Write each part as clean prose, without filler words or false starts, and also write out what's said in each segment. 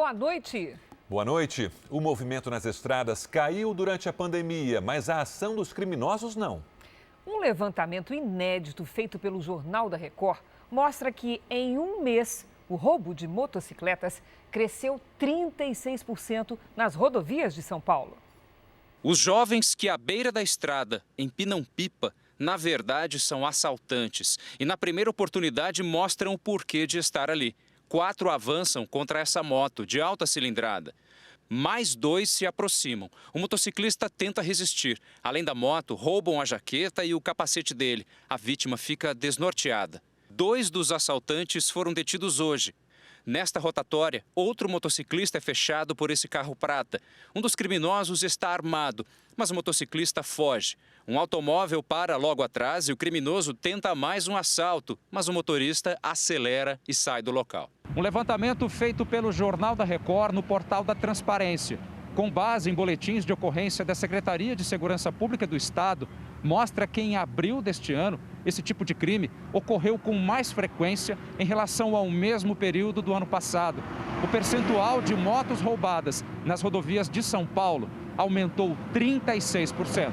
boa noite. Boa noite. O movimento nas estradas caiu durante a pandemia, mas a ação dos criminosos não. Um levantamento inédito feito pelo Jornal da Record mostra que em um mês o roubo de motocicletas cresceu 36% nas rodovias de São Paulo. Os jovens que à beira da estrada empinam pipa, na verdade são assaltantes e na primeira oportunidade mostram o porquê de estar ali. 4 avançam contra essa moto de alta cilindrada. Mais 2 se aproximam. O motociclista tenta resistir. Além da moto, roubam a jaqueta e o capacete dele. A vítima fica desnorteada. 2 dos assaltantes foram detidos hoje. Nesta rotatória, outro motociclista é fechado por esse carro prata. Um dos criminosos está armado, mas o motociclista foge. Um automóvel para logo atrás e o criminoso tenta mais um assalto, mas o motorista acelera e sai do local. Um levantamento feito pelo Jornal da Record no portal da Transparência, com base em boletins de ocorrência da Secretaria de Segurança Pública do Estado, mostra que em abril deste ano, esse tipo de crime ocorreu com mais frequência em relação ao mesmo período do ano passado. O percentual de motos roubadas nas rodovias de São Paulo aumentou 36%.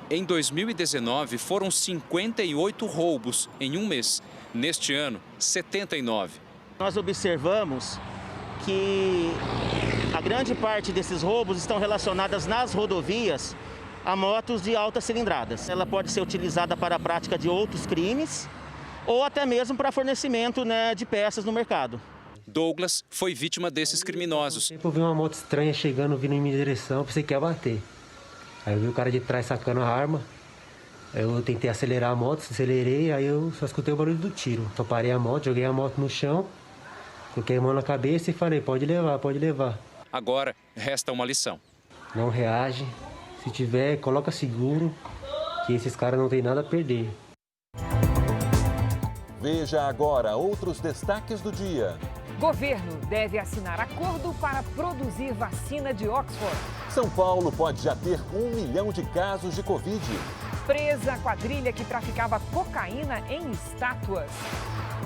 Em 2019, foram 58 roubos em um mês. Neste ano, 79. Nós observamos que a grande parte desses roubos estão relacionadas nas rodovias a motos de altas cilindradas. Ela pode ser utilizada para a prática de outros crimes ou até mesmo para fornecimento, de peças no mercado. Douglas foi vítima desses criminosos. Eu vi uma moto estranha chegando, vindo em minha direção, pensei que ia bater. Aí eu vi o cara de trás sacando a arma, eu tentei acelerar a moto, acelerei, aí eu só escutei o barulho do tiro. Só parei a moto, joguei a moto no chão, coloquei a mão na cabeça e falei, pode levar, pode levar. Agora, resta uma lição. Não reage, se tiver, coloca seguro, que esses caras não têm nada a perder. Veja agora outros destaques do dia. Governo deve assinar acordo para produzir vacina de Oxford. São Paulo pode já ter 1 milhão de casos de Covid. Presa a quadrilha que traficava cocaína em estátuas.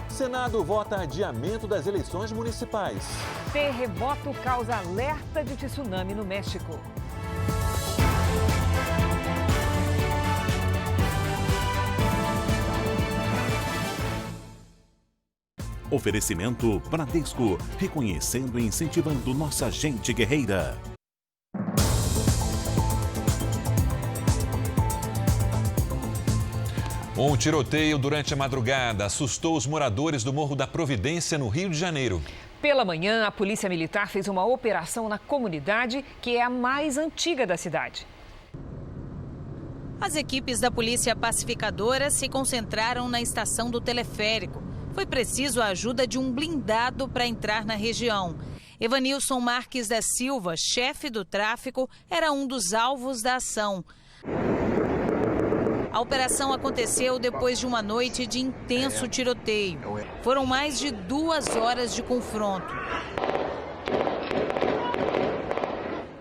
Senado vota adiamento das eleições municipais. Terremoto causa alerta de tsunami no México. Oferecimento Bradesco, reconhecendo e incentivando nossa gente guerreira. Um tiroteio durante a madrugada assustou os moradores do Morro da Providência, no Rio de Janeiro. Pela manhã, a Polícia Militar fez uma operação na comunidade, que é a mais antiga da cidade. As equipes da Polícia Pacificadora se concentraram na estação do teleférico. Foi preciso a ajuda de um blindado para entrar na região. Evanilson Marques da Silva, chefe do tráfico, era um dos alvos da ação. A operação aconteceu depois de uma noite de intenso tiroteio. Foram mais de 2 horas de confronto.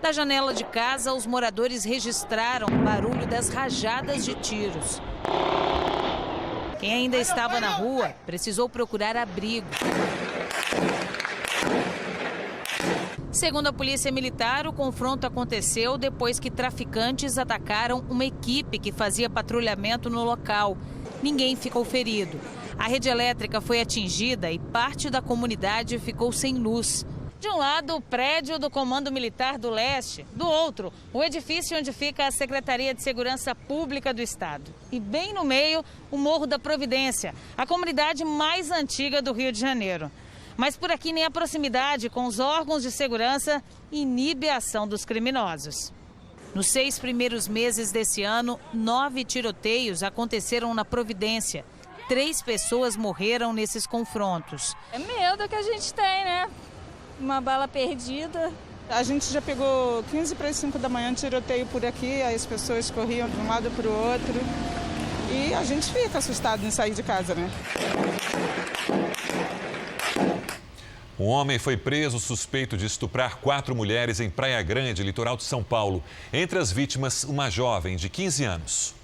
Da janela de casa, os moradores registraram o barulho das rajadas de tiros. Quem ainda estava na rua precisou procurar abrigo. Segundo a Polícia Militar, o confronto aconteceu depois que traficantes atacaram uma equipe que fazia patrulhamento no local. Ninguém ficou ferido. A rede elétrica foi atingida e parte da comunidade ficou sem luz. De um lado, o prédio do Comando Militar do Leste. Do outro, o edifício onde fica a Secretaria de Segurança Pública do Estado. E bem no meio, o Morro da Providência, a comunidade mais antiga do Rio de Janeiro. Mas por aqui nem a proximidade com os órgãos de segurança inibe a ação dos criminosos. Nos 6 primeiros meses desse ano, 9 tiroteios aconteceram na Providência. 3 pessoas morreram nesses confrontos. É medo que a gente tem, né? Uma bala perdida. A gente já pegou 15 para as 5 da manhã tiroteio por aqui, aí as pessoas corriam de um lado para o outro. E a gente fica assustado em sair de casa, né? Um homem foi preso suspeito de estuprar 4 mulheres em Praia Grande, litoral de São Paulo. Entre as vítimas, uma jovem de 15 anos.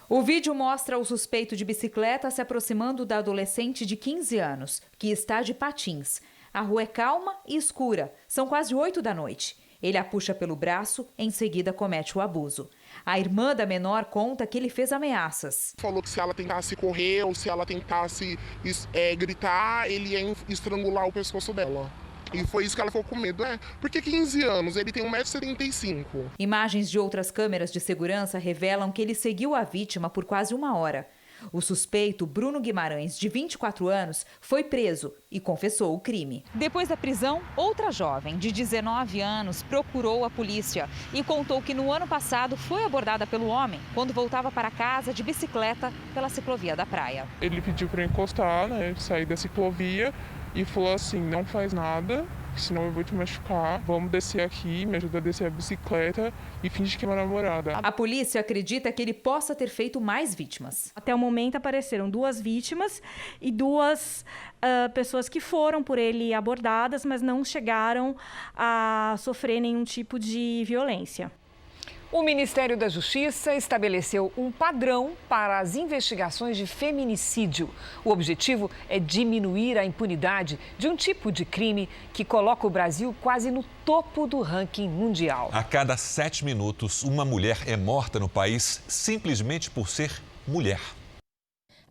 O vídeo mostra o suspeito de bicicleta se aproximando da adolescente de 15 anos, que está de patins. A rua é calma e escura. São quase 8 da noite. Ele a puxa pelo braço, em seguida comete o abuso. A irmã da menor conta que ele fez ameaças. Falou que se ela tentasse correr ou se ela tentasse gritar, ele ia estrangular o pescoço dela. E foi isso que ela ficou com medo. Porque 15 anos, ele tem 1,75 m. Imagens de outras câmeras de segurança revelam que ele seguiu a vítima por quase 1 hora. O suspeito, Bruno Guimarães, de 24 anos, foi preso e confessou o crime. Depois da prisão, outra jovem, de 19 anos, procurou a polícia e contou que no ano passado foi abordada pelo homem quando voltava para casa de bicicleta pela ciclovia da praia. Ele pediu para encostar, sair da ciclovia e falou assim, não faz nada, senão eu vou te machucar. Vamos descer aqui, me ajuda a descer a bicicleta e finge que é uma namorada. A polícia acredita que ele possa ter feito mais vítimas. Até o momento apareceram 2 vítimas e 2 pessoas que foram por ele abordadas, mas não chegaram a sofrer nenhum tipo de violência. O Ministério da Justiça estabeleceu um padrão para as investigações de feminicídio. O objetivo é diminuir a impunidade de um tipo de crime que coloca o Brasil quase no topo do ranking mundial. A cada 7 minutos, uma mulher é morta no país simplesmente por ser mulher.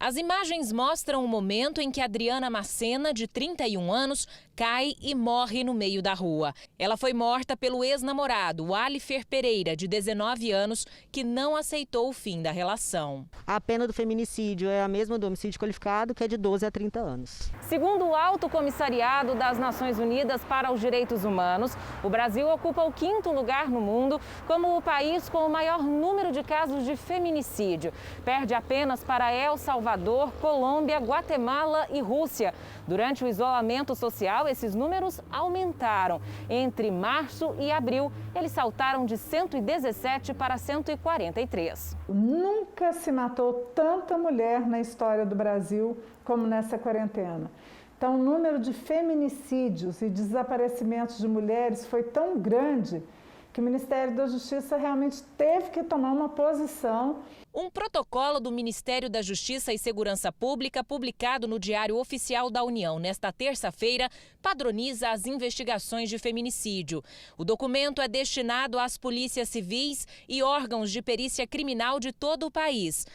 As imagens mostram o momento em que Adriana Macena, de 31 anos, cai e morre no meio da rua. Ela foi morta pelo ex-namorado, Alifer Pereira, de 19 anos, que não aceitou o fim da relação. A pena do feminicídio é a mesma do homicídio qualificado, que é de 12 a 30 anos. Segundo o Alto Comissariado das Nações Unidas para os Direitos Humanos, o Brasil ocupa o 5º lugar no mundo como o país com o maior número de casos de feminicídio. Perde apenas para El Salvador, Colômbia, Guatemala e Rússia. Durante o isolamento social, esses números aumentaram. Entre março e abril, eles saltaram de 117 para 143. Nunca se matou tanta mulher na história do Brasil como nessa quarentena. Então, o número de feminicídios e desaparecimentos de mulheres foi tão grande que o Ministério da Justiça realmente teve que tomar uma posição. Um protocolo do Ministério da Justiça e Segurança Pública, publicado no Diário Oficial da União nesta terça-feira, padroniza as investigações de feminicídio. O documento é destinado às polícias civis e órgãos de perícia criminal de todo o país.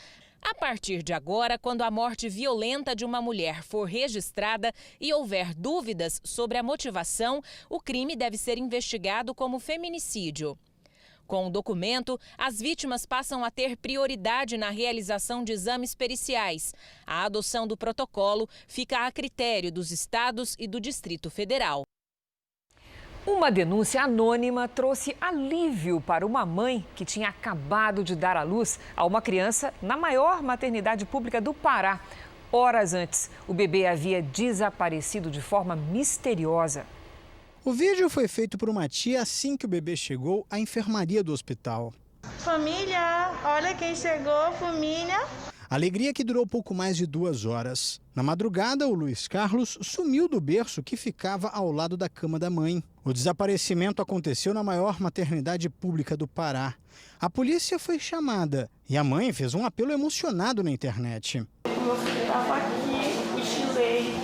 A partir de agora, quando a morte violenta de uma mulher for registrada e houver dúvidas sobre a motivação, o crime deve ser investigado como feminicídio. Com o documento, as vítimas passam a ter prioridade na realização de exames periciais. A adoção do protocolo fica a critério dos estados e do Distrito Federal. Uma denúncia anônima trouxe alívio para uma mãe que tinha acabado de dar à luz a uma criança na maior maternidade pública do Pará. Horas antes, o bebê havia desaparecido de forma misteriosa. O vídeo foi feito por uma tia assim que o bebê chegou à enfermaria do hospital. Família, olha quem chegou, família. Alegria que durou pouco mais de 2 horas. Na madrugada, o Luiz Carlos sumiu do berço que ficava ao lado da cama da mãe. O desaparecimento aconteceu na maior maternidade pública do Pará. A polícia foi chamada e a mãe fez um apelo emocionado na internet. Meu filho estava aqui, cochilei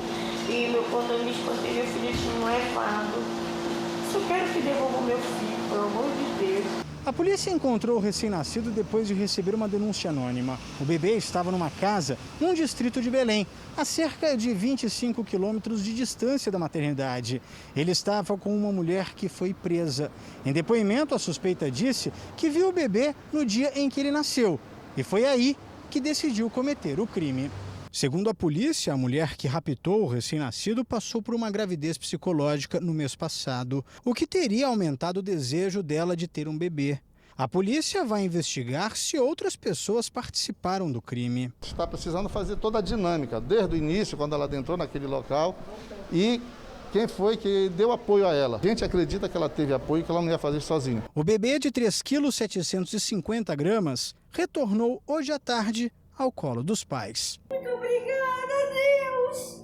e quando eu me espantei, meu filho tinha um levado. Só quero que devolva meu filho, pelo amor de Deus. A polícia encontrou o recém-nascido depois de receber uma denúncia anônima. O bebê estava numa casa num distrito de Belém, a cerca de 25 quilômetros de distância da maternidade. Ele estava com uma mulher que foi presa. Em depoimento, a suspeita disse que viu o bebê no dia em que ele nasceu e foi aí que decidiu cometer o crime. Segundo a polícia, a mulher que raptou o recém-nascido passou por uma gravidez psicológica no mês passado, o que teria aumentado o desejo dela de ter um bebê. A polícia vai investigar se outras pessoas participaram do crime. Está precisando fazer toda a dinâmica, desde o início, quando ela adentrou naquele local, e quem foi que deu apoio a ela. A gente acredita que ela teve apoio e que ela não ia fazer sozinha. O bebê de 3,750 kg retornou hoje à tarde ao colo dos pais. Muito obrigada, Deus!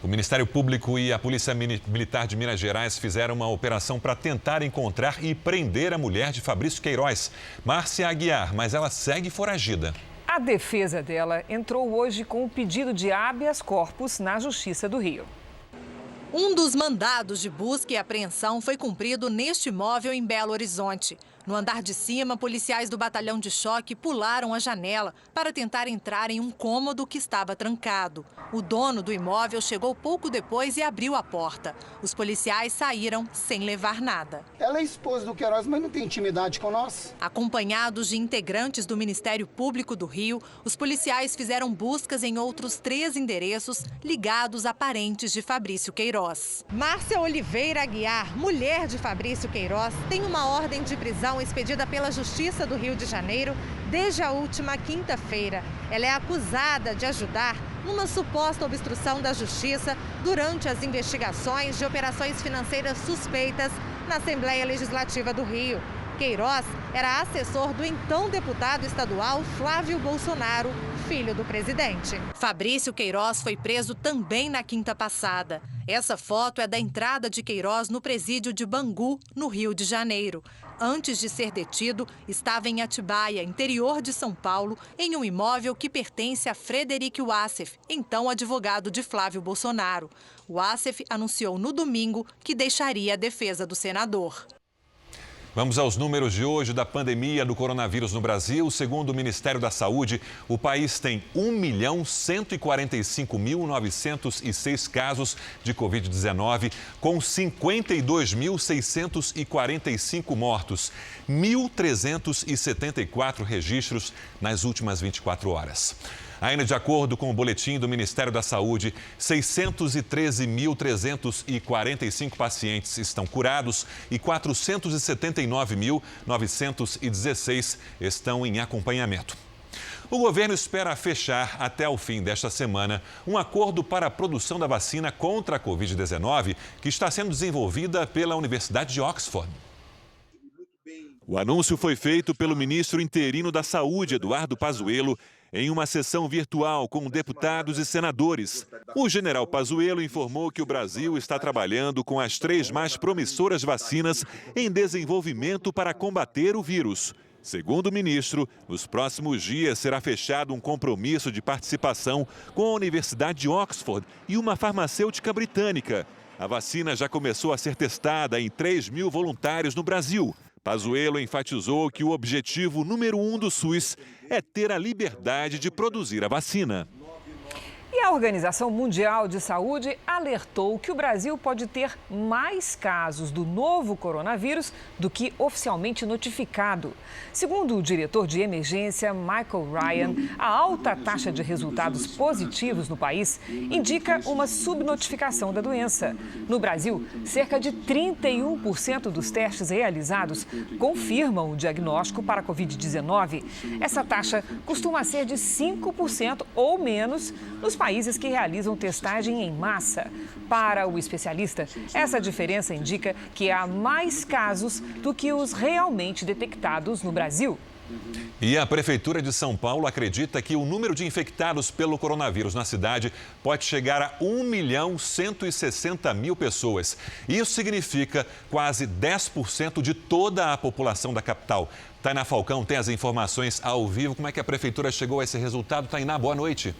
O Ministério Público e a Polícia Militar de Minas Gerais fizeram uma operação para tentar encontrar e prender a mulher de Fabrício Queiroz, Márcia Aguiar, mas ela segue foragida. A defesa dela entrou hoje com um pedido de habeas corpus na Justiça do Rio. Um dos mandados de busca e apreensão foi cumprido neste imóvel em Belo Horizonte. No andar de cima, policiais do batalhão de choque pularam a janela para tentar entrar em um cômodo que estava trancado. O dono do imóvel chegou pouco depois e abriu a porta. Os policiais saíram sem levar nada. Ela é esposa do Queiroz, mas não tem intimidade com nós. Acompanhados de integrantes do Ministério Público do Rio, os policiais fizeram buscas em outros 3 endereços ligados a parentes de Fabrício Queiroz. Márcia Oliveira Aguiar, mulher de Fabrício Queiroz, tem uma ordem de prisão expedida pela Justiça do Rio de Janeiro desde a última quinta-feira. Ela é acusada de ajudar numa suposta obstrução da Justiça durante as investigações de operações financeiras suspeitas na Assembleia Legislativa do Rio. Queiroz era assessor do então deputado estadual Flávio Bolsonaro, filho do presidente. Fabrício Queiroz foi preso também na quinta passada. Essa foto é da entrada de Queiroz no presídio de Bangu, no Rio de Janeiro. Antes de ser detido, estava em Atibaia, interior de São Paulo, em um imóvel que pertence a Frederic Wassef, então advogado de Flávio Bolsonaro. Wassef anunciou no domingo que deixaria a defesa do senador. Vamos aos números de hoje da pandemia do coronavírus no Brasil. Segundo o Ministério da Saúde, o país tem 1.145.906 casos de Covid-19, com 52.645 mortos, 1.374 registros nas últimas 24 horas. Ainda de acordo com o boletim do Ministério da Saúde, 613.345 pacientes estão curados e 479.916 estão em acompanhamento. O governo espera fechar até o fim desta semana um acordo para a produção da vacina contra a Covid-19 que está sendo desenvolvida pela Universidade de Oxford. O anúncio foi feito pelo ministro interino da Saúde, Eduardo Pazuello, em uma sessão virtual com deputados e senadores. O general Pazuello informou que o Brasil está trabalhando com as 3 mais promissoras vacinas em desenvolvimento para combater o vírus. Segundo o ministro, nos próximos dias será fechado um compromisso de participação com a Universidade de Oxford e uma farmacêutica britânica. A vacina já começou a ser testada em 3.000 voluntários no Brasil. Pazuello enfatizou que o objetivo número 1 do SUS é ter a liberdade de produzir a vacina. E a Organização Mundial de Saúde alertou que o Brasil pode ter mais casos do novo coronavírus do que oficialmente notificado. Segundo o diretor de emergência, Michael Ryan, a alta taxa de resultados positivos no país indica uma subnotificação da doença. No Brasil, cerca de 31% dos testes realizados confirmam o diagnóstico para a Covid-19. Essa taxa costuma ser de 5% ou menos nos países que realizam testagem em massa. Para o especialista, essa diferença indica que há mais casos do que os realmente detectados no Brasil. E a Prefeitura de São Paulo acredita que o número de infectados pelo coronavírus na cidade pode chegar a 1.160.000 pessoas. Isso significa quase 10% de toda a população da capital. Tainá Falcão tem as informações ao vivo. Como é que a Prefeitura chegou a esse resultado? Tainá, boa noite.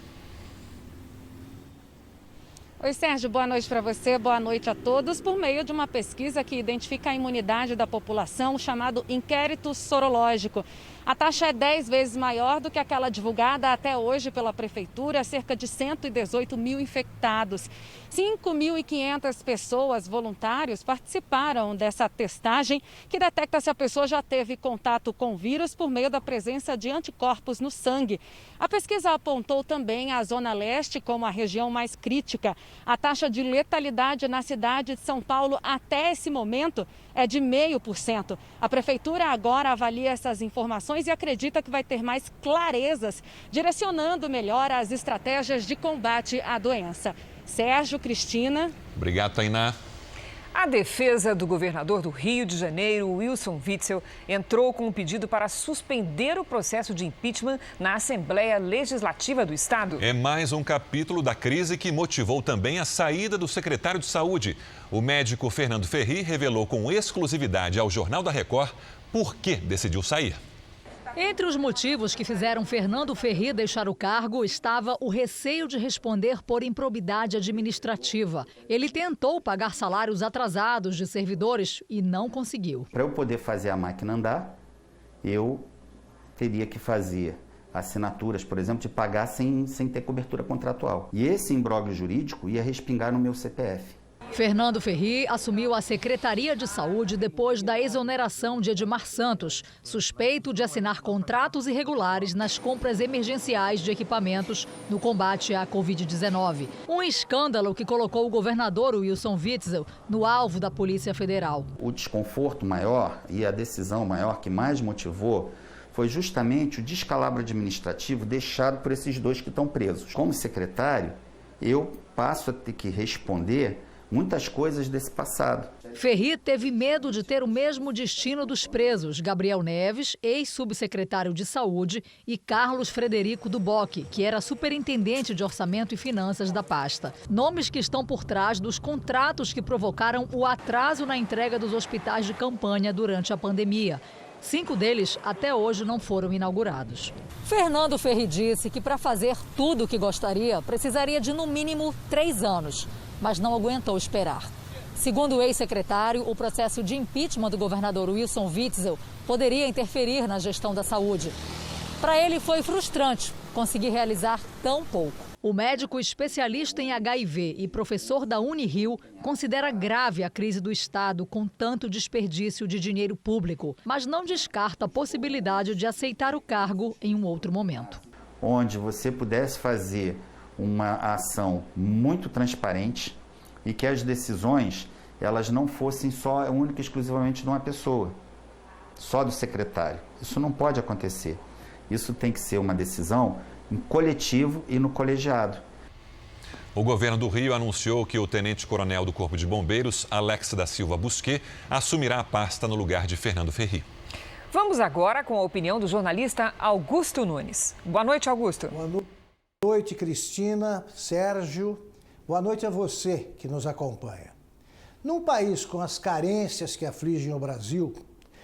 Oi, Sérgio, boa noite para você, boa noite a todos. Por meio de uma pesquisa que identifica a imunidade da população, chamado inquérito sorológico. A taxa é 10 vezes maior do que aquela divulgada até hoje pela Prefeitura, cerca de 118 mil infectados. 5.500 pessoas, voluntários, participaram dessa testagem que detecta se a pessoa já teve contato com o vírus por meio da presença de anticorpos no sangue. A pesquisa apontou também a Zona Leste como a região mais crítica. A taxa de letalidade na cidade de São Paulo até esse momento é de 0,5%. A Prefeitura agora avalia essas informações e acredita que vai ter mais clarezas, direcionando melhor as estratégias de combate à doença. Sérgio, Cristina. Obrigado, Tainá. A defesa do governador do Rio de Janeiro, Wilson Witzel, entrou com um pedido para suspender o processo de impeachment na Assembleia Legislativa do Estado. É mais um capítulo da crise que motivou também a saída do secretário de Saúde. O médico Fernando Ferri revelou com exclusividade ao Jornal da Record por que decidiu sair. Entre os motivos que fizeram Fernando Ferri deixar o cargo estava o receio de responder por improbidade administrativa. Ele tentou pagar salários atrasados de servidores e não conseguiu. Para eu poder fazer a máquina andar, eu teria que fazer assinaturas, por exemplo, de pagar sem ter cobertura contratual. E esse imbróglio jurídico ia respingar no meu CPF. Fernando Ferri assumiu a Secretaria de Saúde depois da exoneração de Edmar Santos, suspeito de assinar contratos irregulares nas compras emergenciais de equipamentos no combate à Covid-19. Um escândalo que colocou o governador Wilson Witzel no alvo da Polícia Federal. O desconforto maior e a decisão maior que mais motivou foi justamente o descalabro administrativo deixado por esses dois que estão presos. Como secretário, eu passo a ter que responder muitas coisas desse passado. Ferri teve medo de ter o mesmo destino dos presos Gabriel Neves, ex-subsecretário de Saúde, e Carlos Frederico Duboc, que era superintendente de Orçamento e Finanças da pasta. Nomes que estão por trás dos contratos que provocaram o atraso na entrega dos hospitais de campanha durante a pandemia. 5 deles até hoje não foram inaugurados. Fernando Ferri disse que para fazer tudo o que gostaria, precisaria de no mínimo 3 anos. Mas não aguentou esperar. Segundo o ex-secretário, o processo de impeachment do governador Wilson Witzel poderia interferir na gestão da saúde. Para ele foi frustrante conseguir realizar tão pouco. O médico especialista em HIV e professor da Unirio considera grave a crise do Estado com tanto desperdício de dinheiro público, mas não descarta a possibilidade de aceitar o cargo em um outro momento. Onde você pudesse fazer uma ação muito transparente e que as decisões elas não fossem só única e exclusivamente de uma pessoa, só do secretário. Isso não pode acontecer. Isso tem que ser uma decisão em coletivo e no colegiado. O governo do Rio anunciou que o tenente-coronel do Corpo de Bombeiros, Alex da Silva Busquet, assumirá a pasta no lugar de Fernando Ferri. Vamos agora com a opinião do jornalista Augusto Nunes. Boa noite, Augusto. Boa noite, Cristina, Sérgio. Boa noite a você que nos acompanha. Num país com as carências que afligem o Brasil,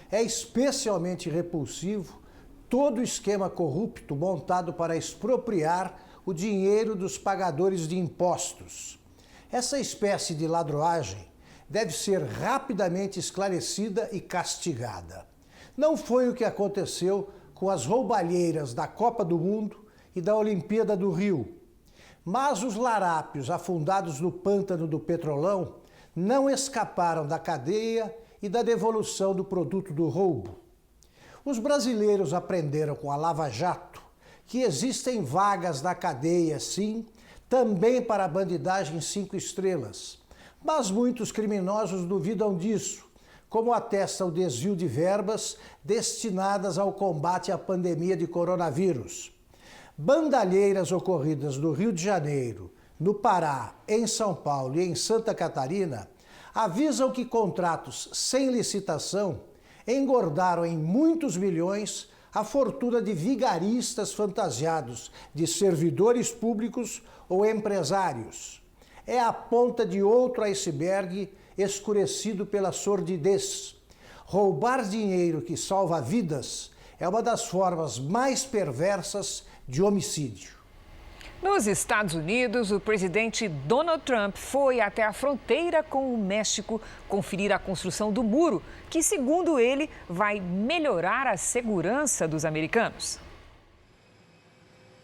é especialmente repulsivo todo o esquema corrupto montado para expropriar o dinheiro dos pagadores de impostos. Essa espécie de ladroagem deve ser rapidamente esclarecida e castigada. Não foi o que aconteceu com as roubalheiras da Copa do Mundo e da Olimpíada do Rio. Mas os larápios afundados no pântano do Petrolão não escaparam da cadeia e da devolução do produto do roubo. Os brasileiros aprenderam com a Lava Jato que existem vagas na cadeia, sim, também para a bandidagem 5 estrelas. Mas muitos criminosos duvidam disso, como atesta o desvio de verbas destinadas ao combate à pandemia de coronavírus. Bandalheiras ocorridas no Rio de Janeiro, no Pará, em São Paulo e em Santa Catarina avisam que contratos sem licitação engordaram em muitos milhões a fortuna de vigaristas fantasiados de servidores públicos ou empresários. É a ponta de outro iceberg escurecido pela sordidez. Roubar dinheiro que salva vidas é uma das formas mais perversas de homicídio. Nos Estados Unidos, o presidente Donald Trump foi até a fronteira com o México conferir a construção do muro, que, segundo ele, vai melhorar a segurança dos americanos.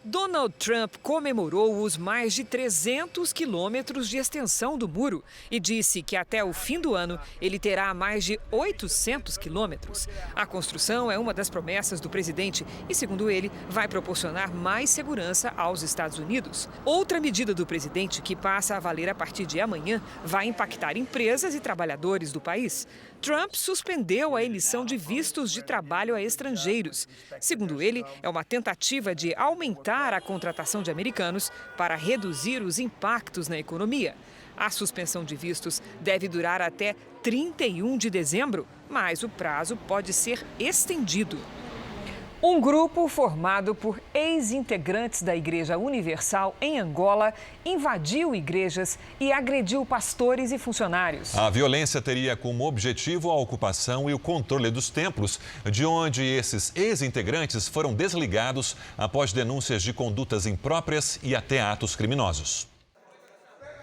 Donald Trump comemorou os mais de 300 quilômetros de extensão do muro e disse que até o fim do ano ele terá mais de 800 quilômetros. A construção é uma das promessas do presidente e, segundo ele, vai proporcionar mais segurança aos Estados Unidos. Outra medida do presidente, que passa a valer a partir de amanhã, vai impactar empresas e trabalhadores do país. Trump suspendeu a emissão de vistos de trabalho a estrangeiros. Segundo ele, é uma tentativa de aumentar a contratação de americanos para reduzir os impactos na economia. A suspensão de vistos deve durar até 31 de dezembro, mas o prazo pode ser estendido. Um grupo formado por ex-integrantes da Igreja Universal em Angola invadiu igrejas e agrediu pastores e funcionários. A violência teria como objetivo a ocupação e o controle dos templos, de onde esses ex-integrantes foram desligados após denúncias de condutas impróprias e até atos criminosos.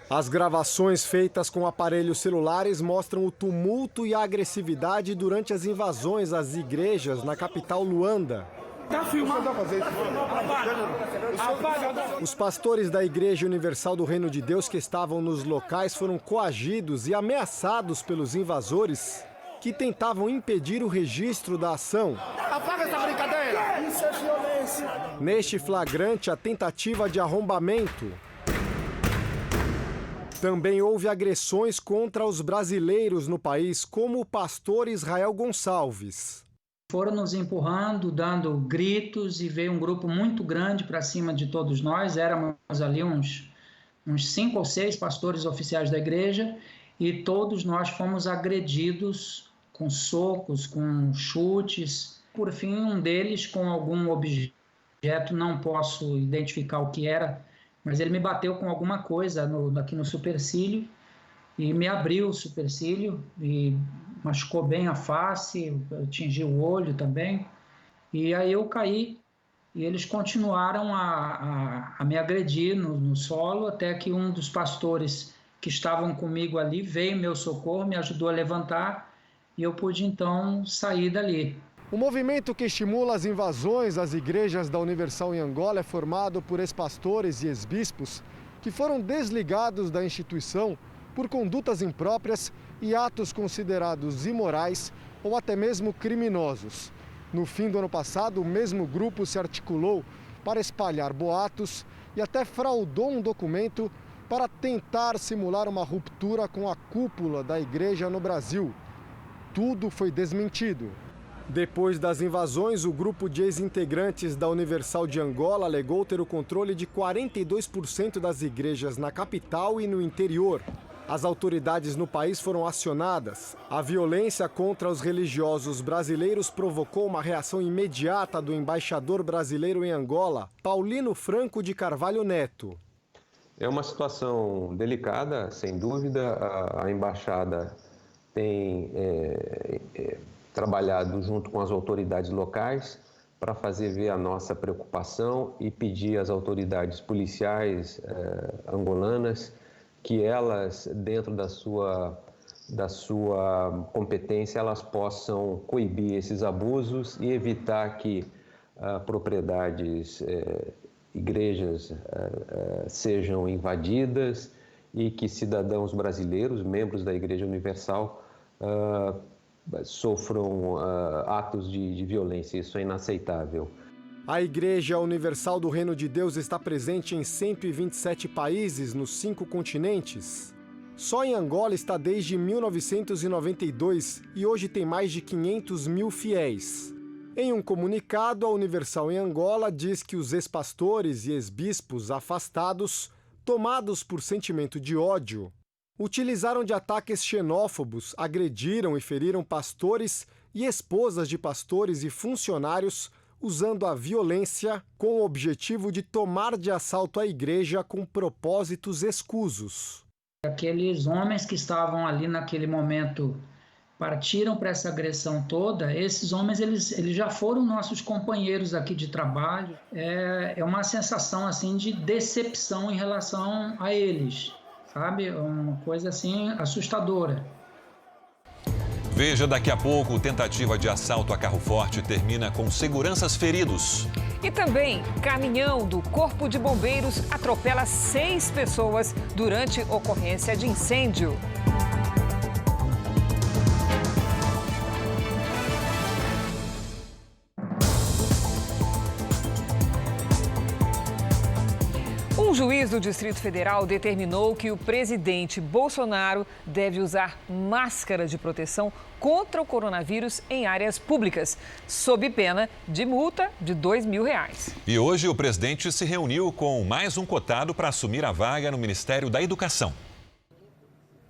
As gravações feitas com aparelhos celulares mostram o tumulto e a agressividade durante as invasões às igrejas na capital Luanda. Os pastores da Igreja Universal do Reino de Deus que estavam nos locais foram coagidos e ameaçados pelos invasores que tentavam impedir o registro da ação. Apaga essa brincadeira! Isso é violência! Neste flagrante, a tentativa de arrombamento. Também houve agressões contra os brasileiros no país, como o pastor Israel Gonçalves. Foram nos empurrando, dando gritos e veio um grupo muito grande para cima de todos nós. Éramos ali uns 5 ou 6 pastores oficiais da igreja e todos nós fomos agredidos com socos, com chutes. Por fim, um deles com algum objeto, não posso identificar o que era, mas ele me bateu com alguma coisa aqui no supercílio e me abriu o supercílio e machucou bem a face, atingiu o olho também. E aí eu caí e eles continuaram a me agredir no solo, até que um dos pastores que estavam comigo ali veio em meu socorro, me ajudou a levantar e eu pude então sair dali. O movimento que estimula as invasões às igrejas da Universal em Angola é formado por ex-pastores e ex-bispos que foram desligados da instituição por condutas impróprias e atos considerados imorais ou até mesmo criminosos. No fim do ano passado, o mesmo grupo se articulou para espalhar boatos e até fraudou um documento para tentar simular uma ruptura com a cúpula da igreja no Brasil. Tudo foi desmentido. Depois das invasões, o grupo de ex-integrantes da Universal de Angola alegou ter o controle de 42% das igrejas na capital e no interior. As autoridades no país foram acionadas. A violência contra os religiosos brasileiros provocou uma reação imediata do embaixador brasileiro em Angola, Paulino Franco de Carvalho Neto. É uma situação delicada, sem dúvida. A embaixada tem trabalhado junto com as autoridades locais para fazer ver a nossa preocupação e pedir às autoridades policiais angolanas que elas, dentro da sua competência, elas possam coibir esses abusos e evitar que propriedades, igrejas sejam invadidas e que cidadãos brasileiros, membros da Igreja Universal, sofram atos de violência. Isso é inaceitável. A Igreja Universal do Reino de Deus está presente em 127 países nos 5 continentes. Só em Angola está desde 1992 e hoje tem mais de 500 mil fiéis. Em um comunicado, a Universal em Angola diz que os ex-pastores e ex-bispos afastados, tomados por sentimento de ódio, utilizaram de ataques xenófobos, agrediram e feriram pastores e esposas de pastores e funcionários, usando a violência com o objetivo de tomar de assalto a igreja com propósitos escusos. Aqueles homens que estavam ali naquele momento partiram para essa agressão toda. Esses homens eles já foram nossos companheiros aqui de trabalho. É uma sensação assim de decepção em relação a eles, sabe? Uma coisa assim assustadora. Veja daqui a pouco, tentativa de assalto a carro forte termina com seguranças feridos. E também, caminhão do Corpo de Bombeiros atropela 6 pessoas durante ocorrência de incêndio. Um juiz do Distrito Federal determinou que o presidente Bolsonaro deve usar máscara de proteção contra o coronavírus em áreas públicas, sob pena de multa de R$2.000. E hoje o presidente se reuniu com mais um cotado para assumir a vaga no Ministério da Educação.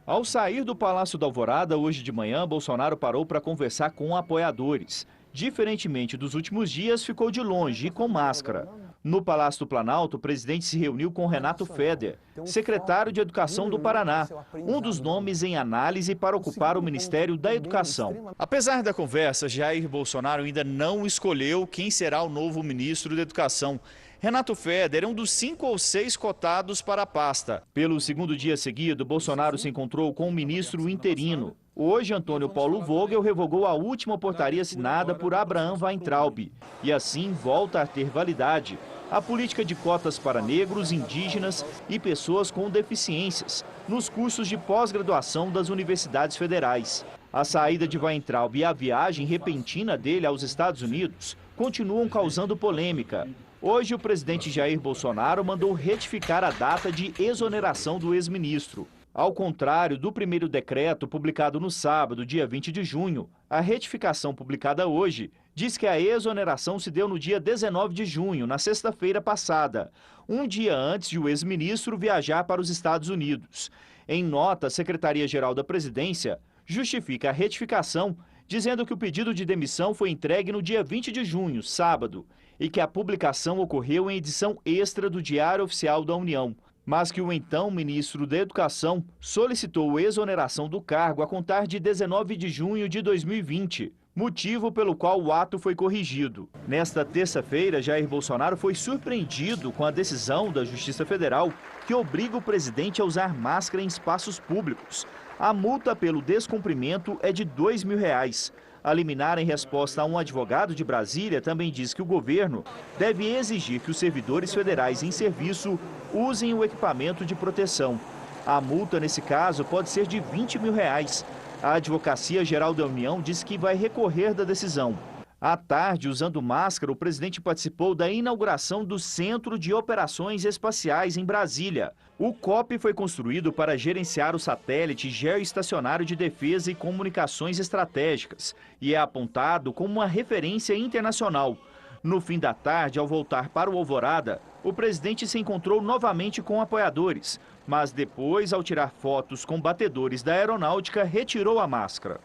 Ao sair do Palácio da Alvorada, hoje de manhã, Bolsonaro parou para conversar com apoiadores. diferentemente dos últimos dias, ficou de longe e com máscara. No Palácio do Planalto, o presidente se reuniu com Renato Feder, secretário de Educação do Paraná, um dos nomes em análise para ocupar o Ministério da Educação. Apesar da conversa, Jair Bolsonaro ainda não escolheu quem será o novo ministro da Educação. Renato Feder é um dos 5 ou 6 cotados para a pasta. Pelo segundo dia seguido, Bolsonaro se encontrou com o ministro interino. Hoje, Antônio Paulo Vogel revogou a última portaria assinada por Abraham Weintraub e assim volta a ter validade a política de cotas para negros, indígenas e pessoas com deficiências nos cursos de pós-graduação das universidades federais. A saída de Weintraub e a viagem repentina dele aos Estados Unidos continuam causando polêmica. Hoje, o presidente Jair Bolsonaro mandou retificar a data de exoneração do ex-ministro. Ao contrário do primeiro decreto publicado no sábado, dia 20 de junho, a retificação publicada hoje diz que a exoneração se deu no dia 19 de junho, na sexta-feira passada, um dia antes de o ex-ministro viajar para os Estados Unidos. Em nota, a Secretaria-Geral da Presidência justifica a retificação, dizendo que o pedido de demissão foi entregue no dia 20 de junho, sábado, e que a publicação ocorreu em edição extra do Diário Oficial da União, mas que o então ministro da Educação solicitou exoneração do cargo a contar de 19 de junho de 2020, motivo pelo qual o ato foi corrigido. Nesta terça-feira, Jair Bolsonaro foi surpreendido com a decisão da Justiça Federal que obriga o presidente a usar máscara em espaços públicos. A multa pelo descumprimento é de R$ 2.000. A liminar, em resposta a um advogado de Brasília, também diz que o governo deve exigir que os servidores federais em serviço usem o equipamento de proteção. A multa, nesse caso, pode ser de R$ 20.000. A Advocacia Geral da União diz que vai recorrer da decisão. À tarde, usando máscara, o presidente participou da inauguração do Centro de Operações Espaciais em Brasília. O COP foi construído para gerenciar o satélite geoestacionário de defesa e comunicações estratégicas e é apontado como uma referência internacional. No fim da tarde, ao voltar para o Alvorada, o presidente se encontrou novamente com apoiadores, mas depois, ao tirar fotos com batedores da aeronáutica, retirou a máscara.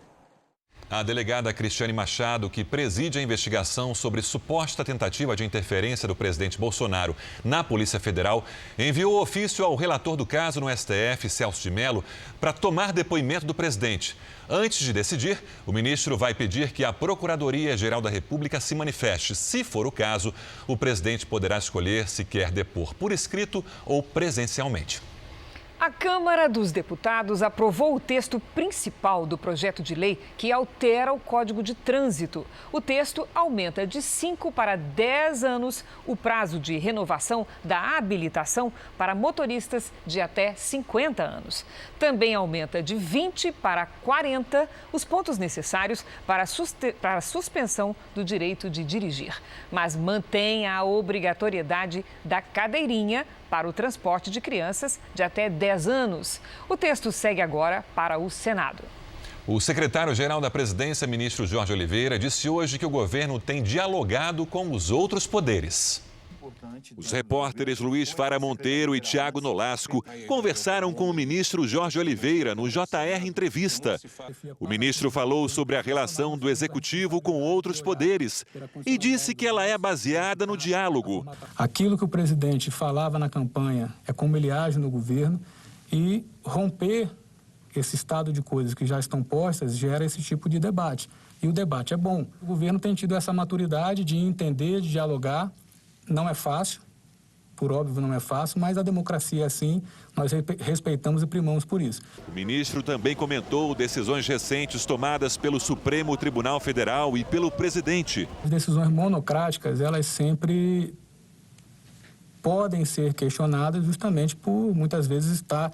A delegada Cristiane Machado, que preside a investigação sobre suposta tentativa de interferência do presidente Bolsonaro na Polícia Federal, enviou ofício ao relator do caso no STF, Celso de Mello, para tomar depoimento do presidente. Antes de decidir, o ministro vai pedir que a Procuradoria-Geral da República se manifeste. Se for o caso, o presidente poderá escolher se quer depor por escrito ou presencialmente. A Câmara dos Deputados aprovou o texto principal do projeto de lei que altera o Código de Trânsito. O texto aumenta de 5 para 10 anos o prazo de renovação da habilitação para motoristas de até 50 anos. Também aumenta de 20 para 40 os pontos necessários para a suspensão do direito de dirigir, mas mantém a obrigatoriedade da cadeirinha para o transporte de crianças de até 10 anos. O texto segue agora para o Senado. O secretário-geral da Presidência, ministro Jorge Oliveira, disse hoje que o governo tem dialogado com os outros poderes. Os repórteres Luiz Fara Monteiro e Tiago Nolasco conversaram com o ministro Jorge Oliveira no JR Entrevista. O ministro falou sobre a relação do executivo com outros poderes e disse que ela é baseada no diálogo. Aquilo que o presidente falava na campanha é como ele age no governo e romper esse estado de coisas que já estão postas gera esse tipo de debate. E o debate é bom. O governo tem tido essa maturidade de entender, de dialogar. Não é fácil, por óbvio não é fácil, mas a democracia é assim, nós respeitamos e primamos por isso. O ministro também comentou decisões recentes tomadas pelo Supremo Tribunal Federal e pelo presidente. As decisões monocráticas, elas sempre podem ser questionadas justamente por, muitas vezes, estar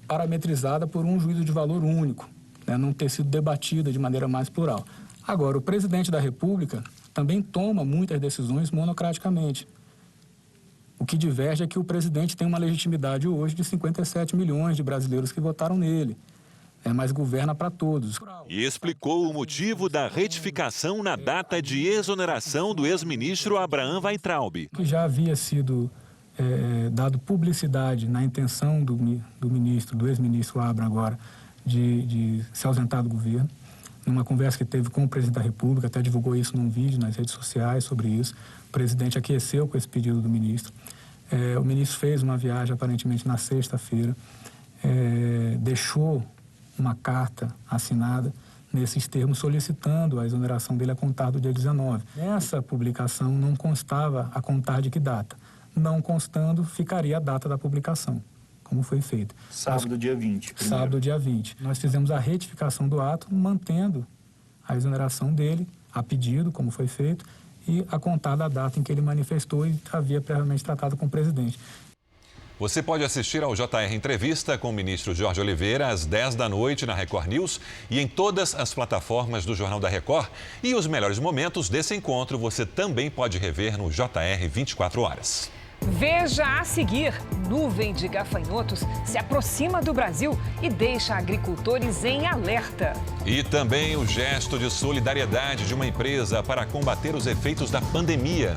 parametrizada por um juízo de valor único, né, não ter sido debatida de maneira mais plural. Agora, o presidente da República também toma muitas decisões monocraticamente. O que diverge é que o presidente tem uma legitimidade hoje de 57 milhões de brasileiros que votaram nele, mas governa para todos. E explicou o motivo da retificação na data de exoneração do ex-ministro Abraham Weintraub. Que já havia sido dado publicidade na intenção do ex-ministro Abraham agora de se ausentar do governo. numa conversa que teve com o presidente da República, até divulgou isso num vídeo nas redes sociais sobre isso. O presidente aqueceu com esse pedido do ministro. O ministro fez uma viagem, aparentemente, na sexta-feira, deixou uma carta assinada nesses termos, solicitando a exoneração dele a contar do dia 19. Nessa publicação não constava a contar de que data. Não constando, ficaria a data da publicação, como foi feito. Sábado, dia 20. Primeiro. Sábado, dia 20. Nós fizemos a retificação do ato, mantendo a exoneração dele, a pedido, como foi feito, e a contar da data em que ele manifestou e havia previamente tratado com o presidente. Você pode assistir ao JR Entrevista com o ministro Jorge Oliveira às 10 da noite na Record News e em todas as plataformas do Jornal da Record. E os melhores momentos desse encontro você também pode rever no JR 24 Horas. Veja a seguir: nuvem de gafanhotos se aproxima do Brasil e deixa agricultores em alerta. E também o gesto de solidariedade de uma empresa para combater os efeitos da pandemia.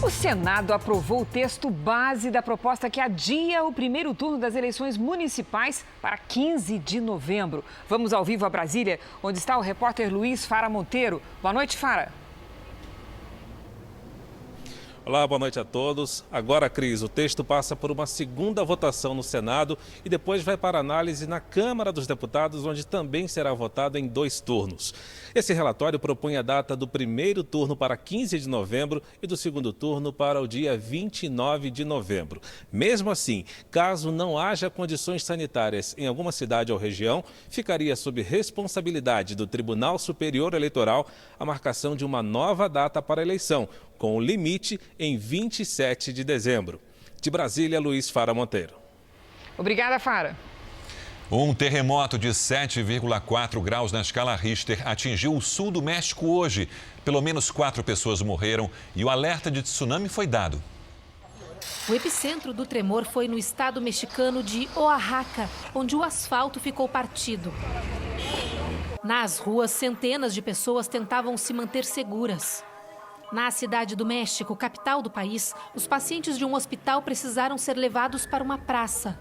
O Senado aprovou o texto base da proposta que adia o primeiro turno das eleições municipais para 15 de novembro. Vamos ao vivo a Brasília, onde está o repórter Luiz Fara Monteiro. Boa noite, Fara. Olá, boa noite a todos. Agora, Cris, o texto passa por uma segunda votação no Senado e depois vai para análise na Câmara dos Deputados, onde também será votado em 2 turnos. Esse relatório propõe a data do primeiro turno para 15 de novembro e do segundo turno para o dia 29 de novembro. Mesmo assim, caso não haja condições sanitárias em alguma cidade ou região, ficaria sob responsabilidade do Tribunal Superior Eleitoral a marcação de uma nova data para a eleição, com o limite em 27 de dezembro. De Brasília, Luiz Fara Monteiro. Obrigada, Fara. Um terremoto de 7,4 graus na escala Richter atingiu o sul do México hoje. Pelo menos 4 pessoas morreram e o alerta de tsunami foi dado. O epicentro do tremor foi no estado mexicano de Oaxaca, onde o asfalto ficou partido. Nas ruas, centenas de pessoas tentavam se manter seguras. Na cidade do México, capital do país, os pacientes de um hospital precisaram ser levados para uma praça.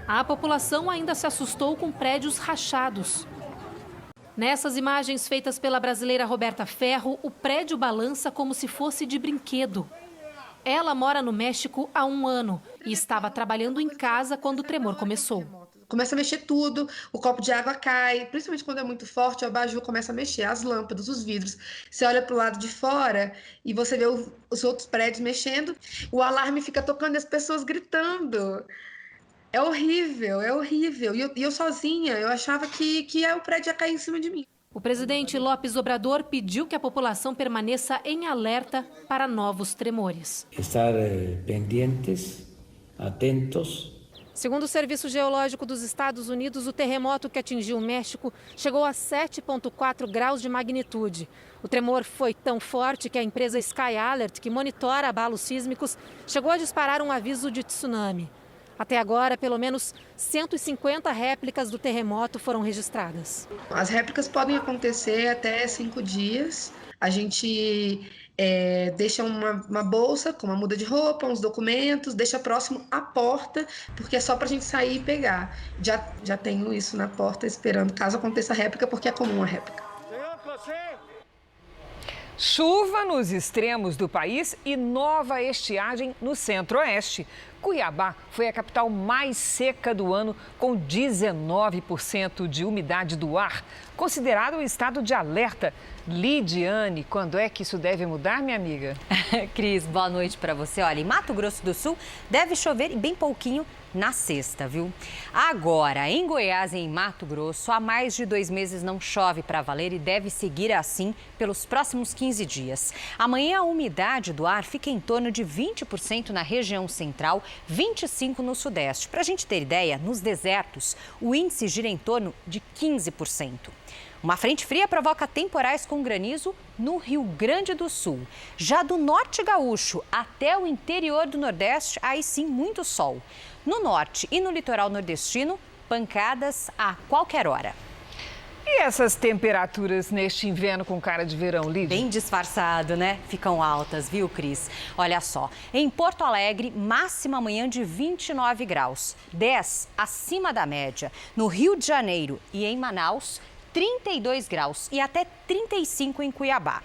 A população ainda se assustou com prédios rachados. Nessas imagens feitas pela brasileira Roberta Ferro, o prédio balança como se fosse de brinquedo. Ela mora no México há 1 ano e estava trabalhando em casa quando o tremor começou. Começa a mexer tudo, o copo de água cai, principalmente quando é muito forte, o abajur começa a mexer, as lâmpadas, os vidros. Você olha para o lado de fora e você vê os outros prédios mexendo, o alarme fica tocando e as pessoas gritando. É horrível, é horrível. E eu sozinha, eu achava que o prédio ia cair em cima de mim. O presidente López Obrador pediu que a população permaneça em alerta para novos tremores. Estar pendientes, atentos. Segundo o Serviço Geológico dos Estados Unidos, o terremoto que atingiu o México chegou a 7,4 graus de magnitude. O tremor foi tão forte que a empresa Sky Alert, que monitora abalos sísmicos, chegou a disparar um aviso de tsunami. Até agora, pelo menos 150 réplicas do terremoto foram registradas. As réplicas podem acontecer até 5 dias. A gente deixa uma bolsa com uma muda de roupa, uns documentos, deixa próximo à porta, porque é só para a gente sair e pegar. Já tenho isso na porta esperando caso aconteça a réplica, porque é comum a réplica. Chuva nos extremos do país e nova estiagem no centro-oeste. Cuiabá foi a capital mais seca do ano, com 19% de umidade do ar, considerado um estado de alerta. Lidiane, quando é que isso deve mudar, minha amiga? Cris, boa noite para você. Olha, em Mato Grosso do Sul deve chover e bem pouquinho na sexta, viu? Agora, em Goiás e em Mato Grosso, há mais de 2 meses não chove para valer e deve seguir assim pelos próximos 15 dias. Amanhã a umidade do ar fica em torno de 20% na região central, 25% no sudeste. Para a gente ter ideia, nos desertos, o índice gira em torno de 15%. Uma frente fria provoca temporais com granizo no Rio Grande do Sul. Já do norte gaúcho até o interior do Nordeste, aí sim muito sol. No norte e no litoral nordestino, pancadas a qualquer hora. E essas temperaturas neste inverno com cara de verão, Lídia? Bem disfarçado, né? Ficam altas, viu, Cris? Olha só, em Porto Alegre, máxima amanhã de 29 graus, 10 acima da média. No Rio de Janeiro e em Manaus, 32 graus e até 35 em Cuiabá.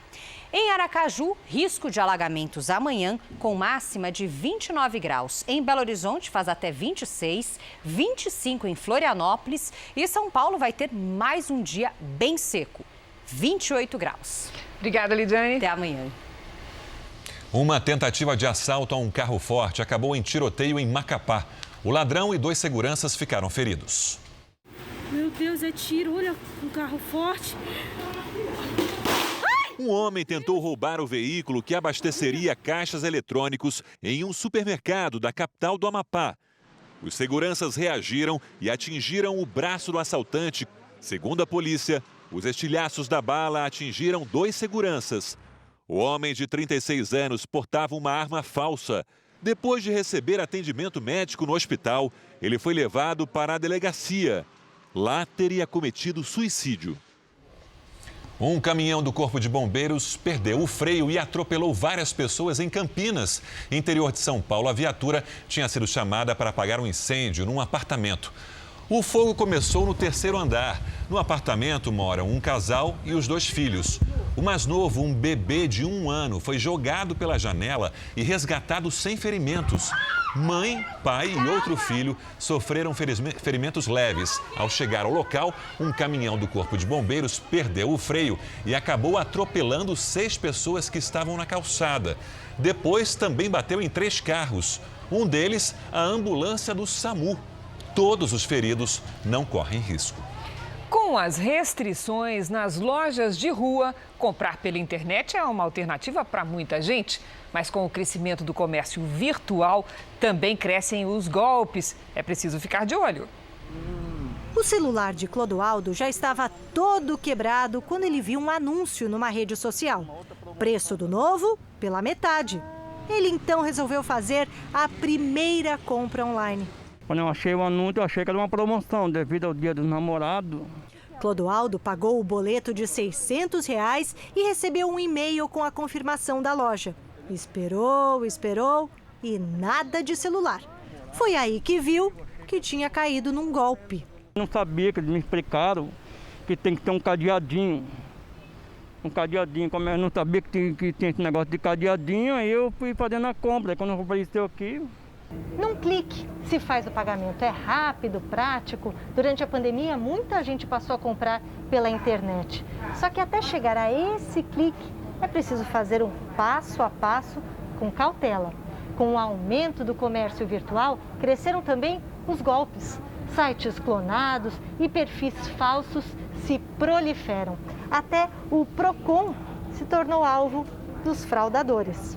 Em Aracaju, risco de alagamentos amanhã, com máxima de 29 graus. Em Belo Horizonte, faz até 26, 25 em Florianópolis. E São Paulo vai ter mais um dia bem seco, 28 graus. Obrigada, Lidiane. Até amanhã. Uma tentativa de assalto a um carro forte acabou em tiroteio em Macapá. O ladrão e 2 seguranças ficaram feridos. Meu Deus, é tiro. Olha, um carro forte. Um homem tentou roubar o veículo que abasteceria caixas eletrônicos em um supermercado da capital do Amapá. Os seguranças reagiram e atingiram o braço do assaltante. Segundo a polícia, os estilhaços da bala atingiram 2 seguranças. O homem de 36 anos portava uma arma falsa. Depois de receber atendimento médico no hospital, ele foi levado para a delegacia. Lá teria cometido suicídio. Um caminhão do Corpo de Bombeiros perdeu o freio e atropelou várias pessoas em Campinas, interior de São Paulo. A viatura tinha sido chamada para apagar um incêndio num apartamento. O fogo começou no 3º andar. No apartamento moram um casal e os 2 filhos. O mais novo, um bebê de 1 ano, foi jogado pela janela e resgatado sem ferimentos. Mãe, pai e outro filho sofreram ferimentos leves. Ao chegar ao local, um caminhão do Corpo de Bombeiros perdeu o freio e acabou atropelando 6 pessoas que estavam na calçada. Depois, também bateu em 3 carros. Um deles, a ambulância do SAMU. Todos os feridos não correm risco. Com as restrições nas lojas de rua, comprar pela internet é uma alternativa para muita gente. Mas com o crescimento do comércio virtual, também crescem os golpes. É preciso ficar de olho. O celular de Clodoaldo já estava todo quebrado quando ele viu um anúncio numa rede social. Preço do novo pela metade. Ele então resolveu fazer a primeira compra online. Quando eu achei o anúncio, eu achei que era uma promoção devido ao Dia do Namorado. Clodoaldo pagou o boleto de R$600 e recebeu um e-mail com a confirmação da loja. Esperou e nada de celular. Foi aí que viu que tinha caído num golpe. Não sabia, que eles me explicaram que tem que ter um cadeadinho. Como eu não sabia que tinha esse negócio de cadeadinho, aí eu fui fazendo a compra. Aí quando eu apareceu aqui... Num clique se faz o pagamento. É rápido, prático. Durante a pandemia, muita gente passou a comprar pela internet. Só que até chegar a esse clique, é preciso fazer um passo a passo com cautela. Com o aumento do comércio virtual, cresceram também os golpes. Sites clonados e perfis falsos se proliferam. Até o Procon se tornou alvo dos fraudadores.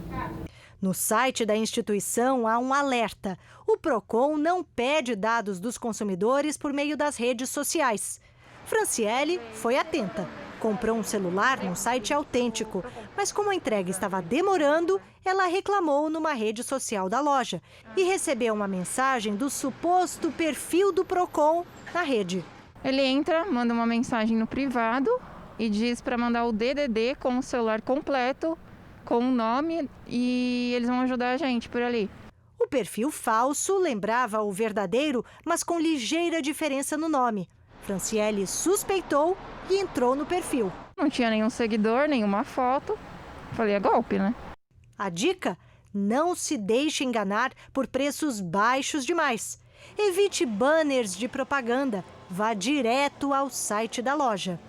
No site da instituição há um alerta. O Procon não pede dados dos consumidores por meio das redes sociais. Franciele foi atenta. Comprou um celular num site autêntico, mas como a entrega estava demorando, ela reclamou numa rede social da loja e recebeu uma mensagem do suposto perfil do Procon na rede. Ele entra, manda uma mensagem no privado e diz para mandar o DDD com o celular completo, com o nome, e eles vão ajudar a gente por ali. O perfil falso lembrava o verdadeiro, mas com ligeira diferença no nome. Franciele suspeitou e entrou no perfil. Não tinha nenhum seguidor, nenhuma foto. Falei, é golpe, né? A dica? Não se deixe enganar por preços baixos demais. Evite banners de propaganda. Vá direto ao site da loja.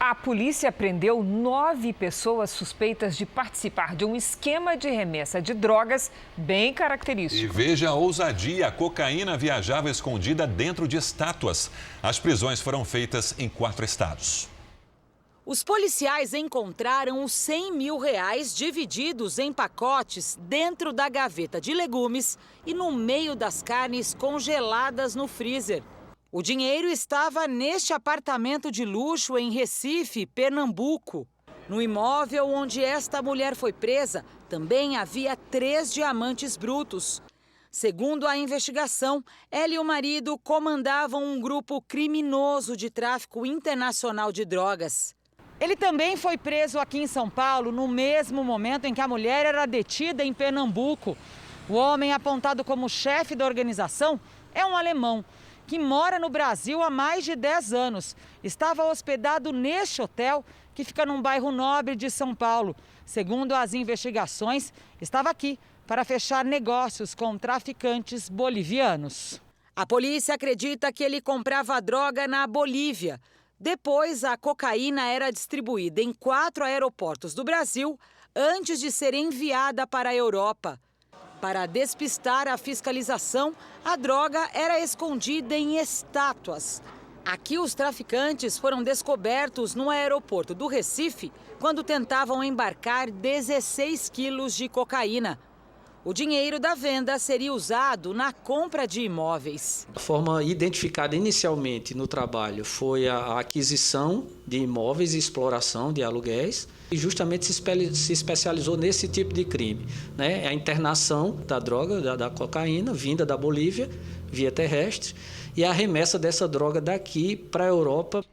A polícia prendeu 9 pessoas suspeitas de participar de um esquema de remessa de drogas bem característico. E veja a ousadia, a cocaína viajava escondida dentro de estátuas. As prisões foram feitas em 4 estados. Os policiais encontraram os R$100 mil divididos em pacotes dentro da gaveta de legumes e no meio das carnes congeladas no freezer. O dinheiro estava neste apartamento de luxo em Recife, Pernambuco. No imóvel onde esta mulher foi presa, também havia 3 diamantes brutos. Segundo a investigação, ela e o marido comandavam um grupo criminoso de tráfico internacional de drogas. Ele também foi preso aqui em São Paulo no mesmo momento em que a mulher era detida em Pernambuco. O homem apontado como chefe da organização é um alemão que mora no Brasil há mais de 10 anos. Estava hospedado neste hotel que fica num bairro nobre de São Paulo. Segundo as investigações, estava aqui para fechar negócios com traficantes bolivianos. A polícia acredita que ele comprava droga na Bolívia. Depois, a cocaína era distribuída em 4 aeroportos do Brasil antes de ser enviada para a Europa. Para despistar a fiscalização, a droga era escondida em estátuas. Aqui, os traficantes foram descobertos no aeroporto do Recife quando tentavam embarcar 16 quilos de cocaína. O dinheiro da venda seria usado na compra de imóveis. A forma identificada inicialmente no trabalho foi a aquisição de imóveis e exploração de aluguéis e justamente se especializou nesse tipo de crime, né? A internação da droga, da cocaína, vinda da Bolívia, via terrestre, e a remessa dessa droga daqui para a Europa.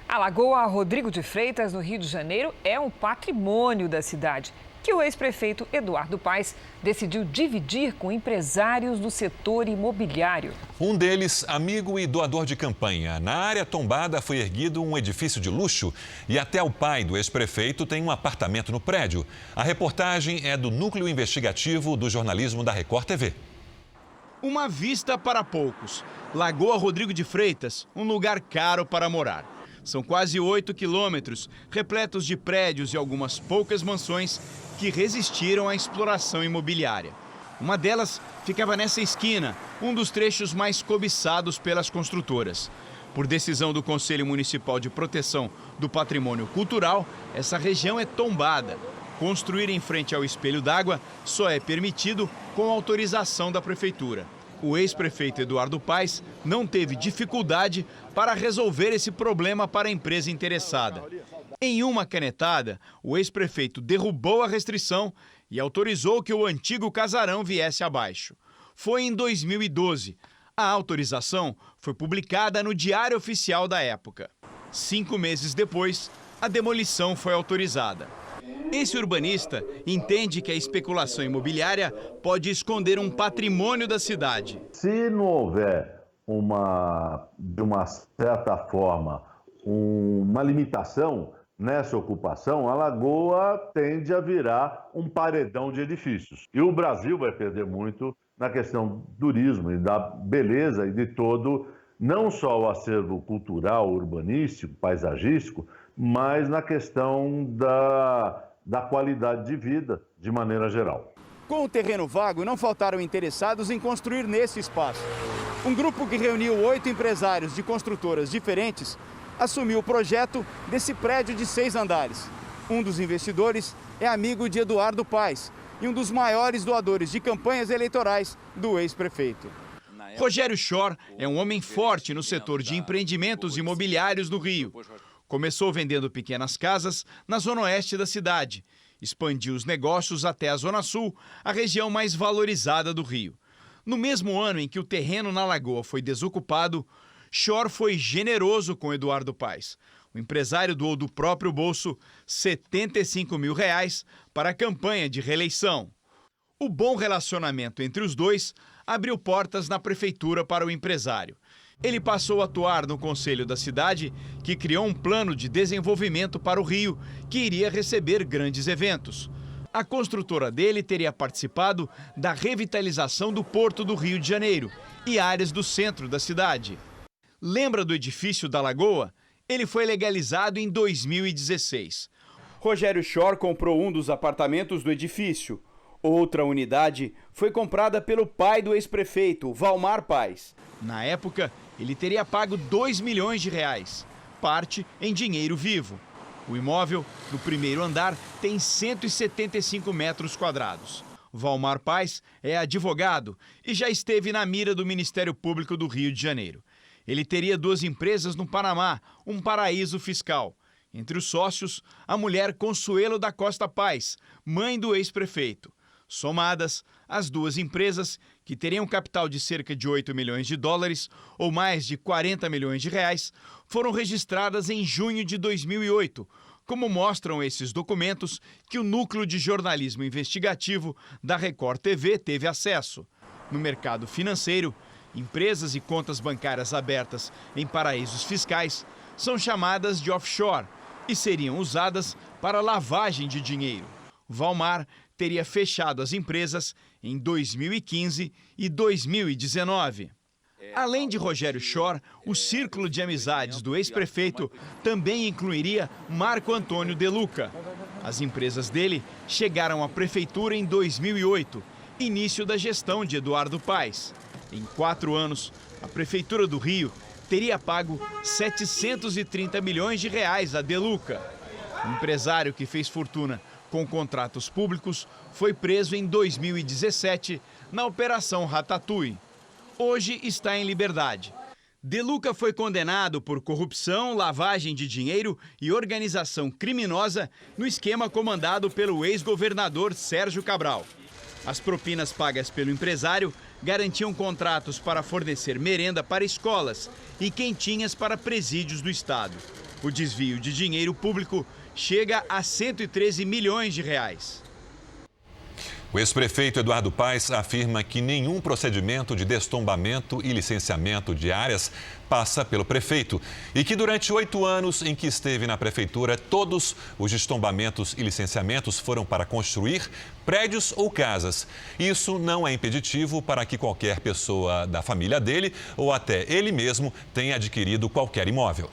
A Lagoa Rodrigo de Freitas, no Rio de Janeiro, é um patrimônio da cidade, que o ex-prefeito Eduardo Paes decidiu dividir com empresários do setor imobiliário. Um deles, amigo e doador de campanha. Na área tombada foi erguido um edifício de luxo e até o pai do ex-prefeito tem um apartamento no prédio. A reportagem é do Núcleo Investigativo do Jornalismo da Record TV. Uma vista para poucos. Lagoa Rodrigo de Freitas, um lugar caro para morar. São quase 8 quilômetros, repletos de prédios e algumas poucas mansões que resistiram à exploração imobiliária. Uma delas ficava nessa esquina, um dos trechos mais cobiçados pelas construtoras. Por decisão do Conselho Municipal de Proteção do Patrimônio Cultural, essa região é tombada. Construir em frente ao espelho d'água só é permitido com autorização da Prefeitura. O ex-prefeito Eduardo Paes não teve dificuldade para resolver esse problema para a empresa interessada. Em uma canetada, o ex-prefeito derrubou a restrição e autorizou que o antigo casarão viesse abaixo. Foi em 2012. A autorização foi publicada no Diário Oficial da época. 5 meses depois, a demolição foi autorizada. Esse urbanista entende que a especulação imobiliária pode esconder um patrimônio da cidade. Se não houver de uma certa forma, uma limitação nessa ocupação, a Lagoa tende a virar um paredão de edifícios. E o Brasil vai perder muito na questão do turismo e da beleza e de todo, não só o acervo cultural, urbanístico, paisagístico, mas na questão da qualidade de vida, de maneira geral. Com o terreno vago, não faltaram interessados em construir nesse espaço. Um grupo que reuniu 8 empresários de construtoras diferentes assumiu o projeto desse prédio de 6 andares. Um dos investidores é amigo de Eduardo Paes e um dos maiores doadores de campanhas eleitorais do ex-prefeito. Rogério Schor é um homem forte no setor de empreendimentos imobiliários do Rio. Começou vendendo pequenas casas na zona oeste da cidade. Expandiu os negócios até a Zona Sul, a região mais valorizada do Rio. No mesmo ano em que o terreno na Lagoa foi desocupado, Schor foi generoso com Eduardo Paes. O empresário doou do próprio bolso R$ 75 mil para a campanha de reeleição. O bom relacionamento entre os dois abriu portas na prefeitura para o empresário. Ele passou a atuar no conselho da cidade, que criou um plano de desenvolvimento para o Rio, que iria receber grandes eventos. A construtora dele teria participado da revitalização do Porto do Rio de Janeiro e áreas do centro da cidade. Lembra do edifício da Lagoa? Ele foi legalizado em 2016. Rogério Schor comprou um dos apartamentos do edifício. Outra unidade foi comprada pelo pai do ex-prefeito, Valmar Paes. Na época, ele teria pago R$ 2 milhões, parte em dinheiro vivo. O imóvel, no primeiro andar, tem 175 metros quadrados. Valmar Paes é advogado e já esteve na mira do Ministério Público do Rio de Janeiro. Ele teria 2 empresas no Panamá, um paraíso fiscal. Entre os sócios, a mulher Consuelo da Costa Paes, mãe do ex-prefeito. Somadas, as duas empresas, que teriam um capital de cerca de 8 milhões de dólares ou mais de 40 milhões de reais, foram registradas em junho de 2008, como mostram esses documentos que o Núcleo de Jornalismo Investigativo da Record TV teve acesso. No mercado financeiro, empresas e contas bancárias abertas em paraísos fiscais são chamadas de offshore e seriam usadas para lavagem de dinheiro. Valmar teria fechado as empresas em 2015 e 2019. Além de Rogério Schorr, o círculo de amizades do ex-prefeito também incluiria Marco Antônio De Luca. As empresas dele chegaram à prefeitura em 2008, início da gestão de Eduardo Paes. Em 4 anos, a Prefeitura do Rio teria pago 730 milhões de reais a De Luca. O empresário que fez fortuna com contratos públicos foi preso em 2017 na Operação Ratatouille. Hoje está em liberdade. De Luca foi condenado por corrupção, lavagem de dinheiro e organização criminosa no esquema comandado pelo ex-governador Sérgio Cabral. As propinas pagas pelo empresário garantiam contratos para fornecer merenda para escolas e quentinhas para presídios do estado. O desvio de dinheiro público chega a 113 milhões de reais. O ex-prefeito Eduardo Paes afirma que nenhum procedimento de destombamento e licenciamento de áreas passa pelo prefeito e que durante 8 anos em que esteve na prefeitura, todos os destombamentos e licenciamentos foram para construir prédios ou casas. Isso não é impeditivo para que qualquer pessoa da família dele ou até ele mesmo tenha adquirido qualquer imóvel.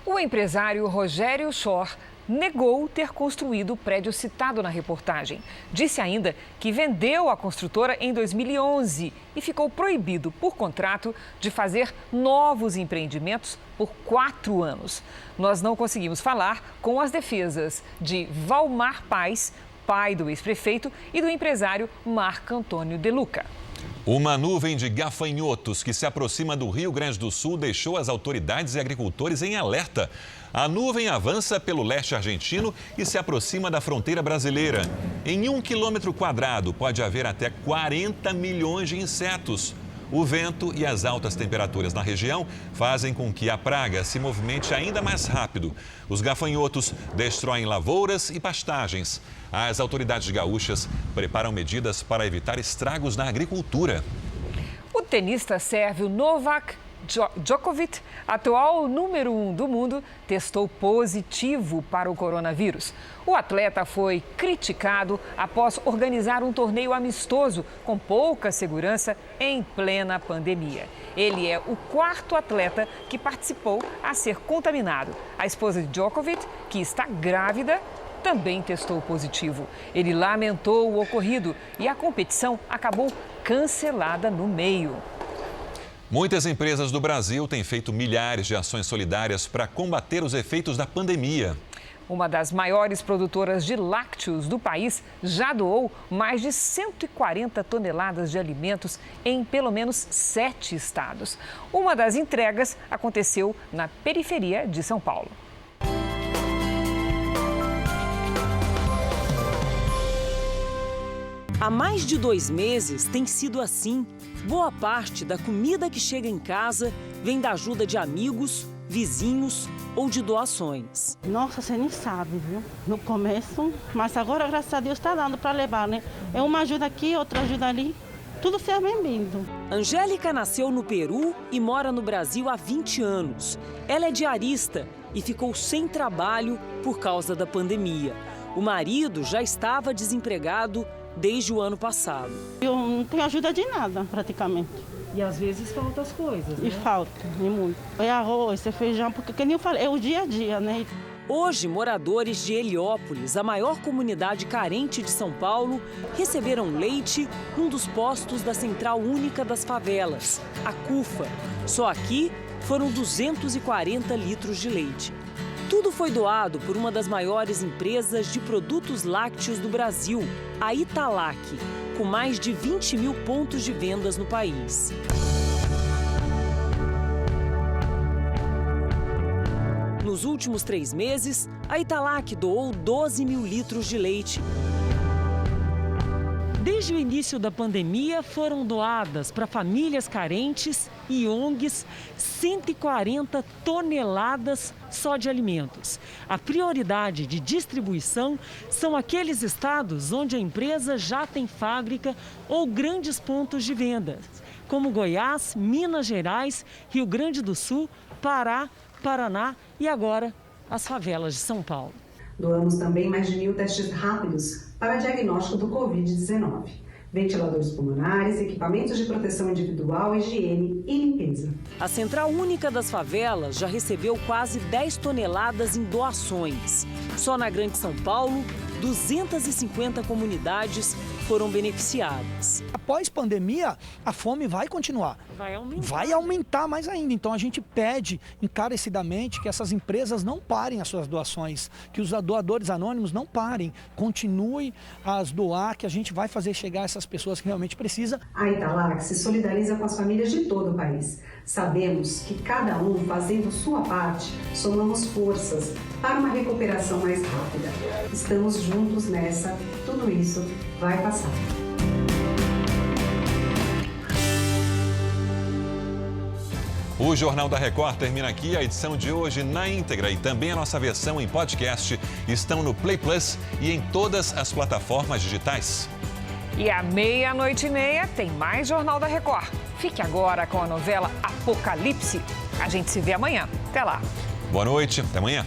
O empresário Rogério Schorr negou ter construído o prédio citado na reportagem. Disse ainda que vendeu a construtora em 2011 e ficou proibido por contrato de fazer novos empreendimentos por 4 anos. Nós não conseguimos falar com as defesas de Valmar Paes, pai do ex-prefeito, e do empresário Marco Antônio De Luca. Uma nuvem de gafanhotos que se aproxima do Rio Grande do Sul deixou as autoridades e agricultores em alerta. A nuvem avança pelo leste argentino e se aproxima da fronteira brasileira. Em 1 quilômetro quadrado pode haver até 40 milhões de insetos. O vento e as altas temperaturas na região fazem com que a praga se movimente ainda mais rápido. Os gafanhotos destroem lavouras e pastagens. As autoridades gaúchas preparam medidas para evitar estragos na agricultura. O tenista sérvio Novak Djokovic, atual número 1 do mundo, testou positivo para o coronavírus. O atleta foi criticado após organizar um torneio amistoso com pouca segurança em plena pandemia. Ele é o 4º atleta que participou a ser contaminado. A esposa de Djokovic, que está grávida, também testou positivo. Ele lamentou o ocorrido e a competição acabou cancelada no meio. Muitas empresas do Brasil têm feito milhares de ações solidárias para combater os efeitos da pandemia. Uma das maiores produtoras de lácteos do país já doou mais de 140 toneladas de alimentos em pelo menos 7 estados. Uma das entregas aconteceu na periferia de São Paulo. Há mais de 2 meses tem sido assim. Boa parte da comida que chega em casa vem da ajuda de amigos, vizinhos ou de doações. Nossa, você nem sabe, viu? No começo, mas agora, graças a Deus, está dando para levar, né? É uma ajuda aqui, outra ajuda ali. Tudo seja bem-vindo. Angélica nasceu no Peru e mora no Brasil há 20 anos. Ela é diarista e ficou sem trabalho por causa da pandemia. O marido já estava desempregado desde o ano passado. Eu não tenho ajuda de nada, praticamente. E às vezes faltam as coisas, né? E falta, e muito. É arroz, é feijão, porque, como eu falei, é o dia a dia, né? Hoje, moradores de Heliópolis, a maior comunidade carente de São Paulo, receberam leite num dos postos da Central Única das Favelas, a CUFA. Só aqui foram 240 litros de leite. Tudo foi doado por uma das maiores empresas de produtos lácteos do Brasil, a Italac, com mais de 20 mil pontos de vendas no país. Nos últimos 3 meses, a Italac doou 12 mil litros de leite. Desde Desde o início da pandemia, foram doadas para famílias carentes e ONGs 140 toneladas só de alimentos. A prioridade de distribuição são aqueles estados onde a empresa já tem fábrica ou grandes pontos de venda, como Goiás, Minas Gerais, Rio Grande do Sul, Pará, Paraná e agora as favelas de São Paulo. Doamos também mais de 1.000 testes rápidos para diagnóstico do Covid-19. Ventiladores pulmonares, equipamentos de proteção individual, higiene e limpeza. A Central Única das Favelas já recebeu quase 10 toneladas em doações. Só na Grande São Paulo, 250 comunidades foram beneficiadas. Após pandemia, a fome vai continuar. Vai aumentar mais ainda. Então a gente pede encarecidamente que essas empresas não parem as suas doações, que os doadores anônimos não parem, continuem a doar, que a gente vai fazer chegar a essas pessoas que realmente precisam. A Italac se solidariza com as famílias de todo o país. Sabemos que cada um fazendo sua parte, somamos forças para uma recuperação mais rápida. Estamos juntos nessa, tudo isso vai passar. O Jornal da Record termina aqui. A edição de hoje na íntegra e também a nossa versão em podcast estão no Play Plus e em todas as plataformas digitais. E à 00:30 tem mais Jornal da Record. Fique agora com a novela Apocalipse. A gente se vê amanhã. Até lá. Boa noite, até amanhã.